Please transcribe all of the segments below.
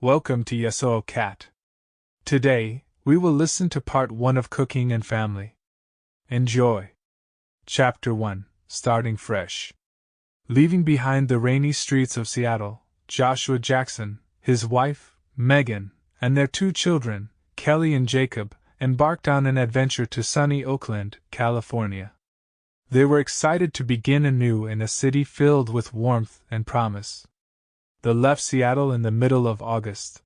Welcome to YesOL Cat. Today, we will listen to part 1 of Cooking and Family. Enjoy! Chapter 1, Starting Fresh. Leaving behind the rainy streets of Seattle, Joshua Jackson, his wife, Megan, and their 2 children, Kelly and Jacob, embarked on an adventure to sunny Oakland, California. They were excited to begin anew in a city filled with warmth and promise. They left Seattle in the middle of August.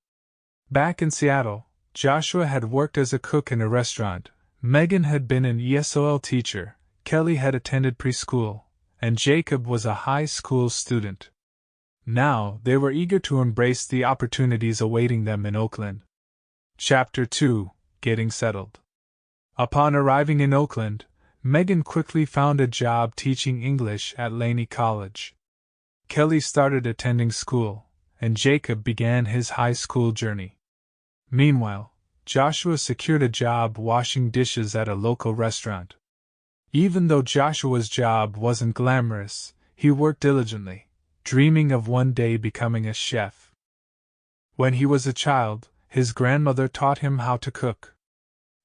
Back in Seattle, Joshua had worked as a cook in a restaurant, Megan had been an ESOL teacher, Kelly had attended preschool, and Jacob was a high school student. Now, they were eager to embrace the opportunities awaiting them in Oakland. Chapter 2, Getting Settled. Upon arriving in Oakland, Megan quickly found a job teaching English at Laney College. Kelly started attending school, and Jacob began his high school journey. Meanwhile, Joshua secured a job washing dishes at a local restaurant. Even though Joshua's job wasn't glamorous, he worked diligently, dreaming of one day becoming a chef. When he was a child, his grandmother taught him how to cook.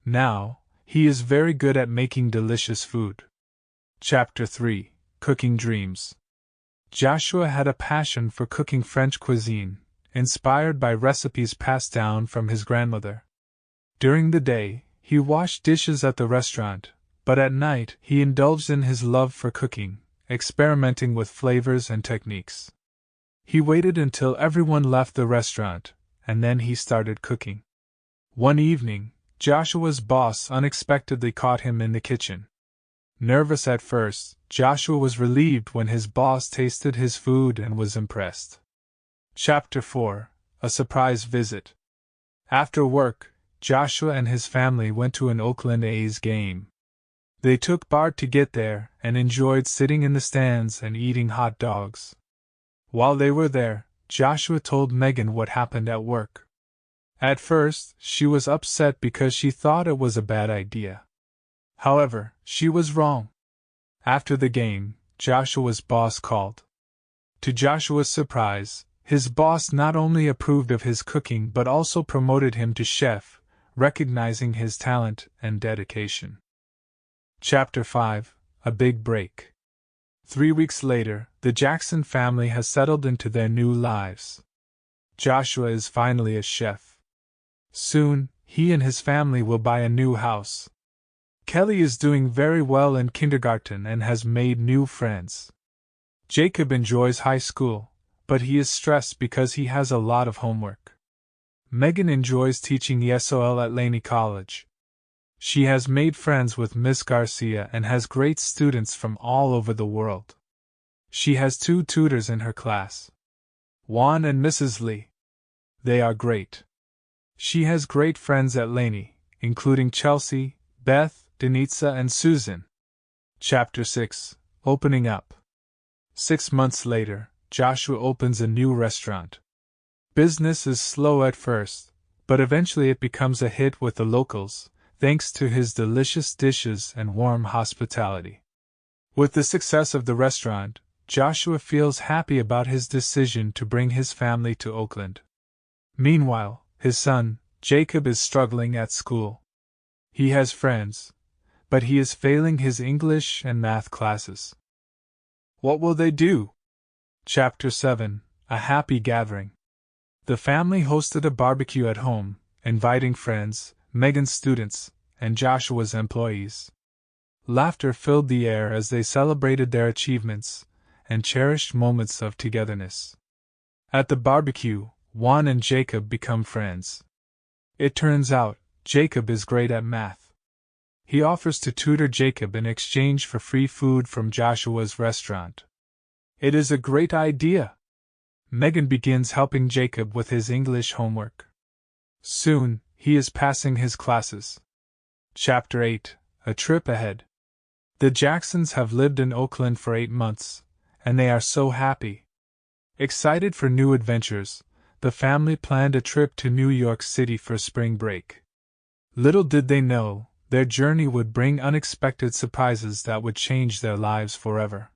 Now, he is very good at making delicious food. Chapter 3, Cooking Dreams. Joshua had a passion for cooking French cuisine, inspired by recipes passed down from his grandmother. During the day, he washed dishes at the restaurant, but at night he indulged in his love for cooking, experimenting with flavors and techniques. He waited until everyone left the restaurant, and then he started cooking. One evening, Joshua's boss unexpectedly caught him in the kitchen. Nervous at first, Joshua was relieved when his boss tasted his food and was impressed. Chapter 4, A Surprise Visit. After work, Joshua and his family went to an Oakland A's game. They took BART to get there and enjoyed sitting in the stands and eating hot dogs. While they were there, Joshua told Megan what happened at work. At first, she was upset because she thought it was a bad idea. However, she was wrong. After the game, Joshua's boss called. To Joshua's surprise, his boss not only approved of his cooking but also promoted him to chef, recognizing his talent and dedication. Chapter 5, A Big Break. 3 weeks later, the Jackson family has settled into their new lives. Joshua is finally a chef. Soon, he and his family will buy a new house. Kelly is doing very well in kindergarten and has made new friends. Jacob enjoys high school, but he is stressed because he has a lot of homework. Megan enjoys teaching ESOL at Laney College. She has made friends with Miss Garcia and has great students from all over the world. She has 2 tutors in her class, Juan and Mrs. Lee. They are great. She has great friends at Laney, including Chelsea, Beth, Denitza, and Susan. Chapter 6, Opening Up. 6 months later, Joshua opens a new restaurant. Business is slow at first, but eventually it becomes a hit with the locals, thanks to his delicious dishes and warm hospitality. With the success of the restaurant, Joshua feels happy about his decision to bring his family to Oakland. Meanwhile, his son, Jacob, is struggling at school. He has friends, but he is failing his English and math classes. What will they do? Chapter 7, A Happy Gathering. The family hosted a barbecue at home, inviting friends, Megan's students, and Joshua's employees. Laughter filled the air as they celebrated their achievements and cherished moments of togetherness. At the barbecue, Juan and Jacob become friends. It turns out, Jacob is great at math. He offers to tutor Jacob in exchange for free food from Joshua's restaurant. It is a great idea. Megan begins helping Jacob with his English homework. Soon, he is passing his classes. Chapter 8, A Trip Ahead. The Jacksons have lived in Oakland for 8 months, and they are so happy. Excited for new adventures, the family planned a trip to New York City for spring break. Little did they know, their journey would bring unexpected surprises that would change their lives forever.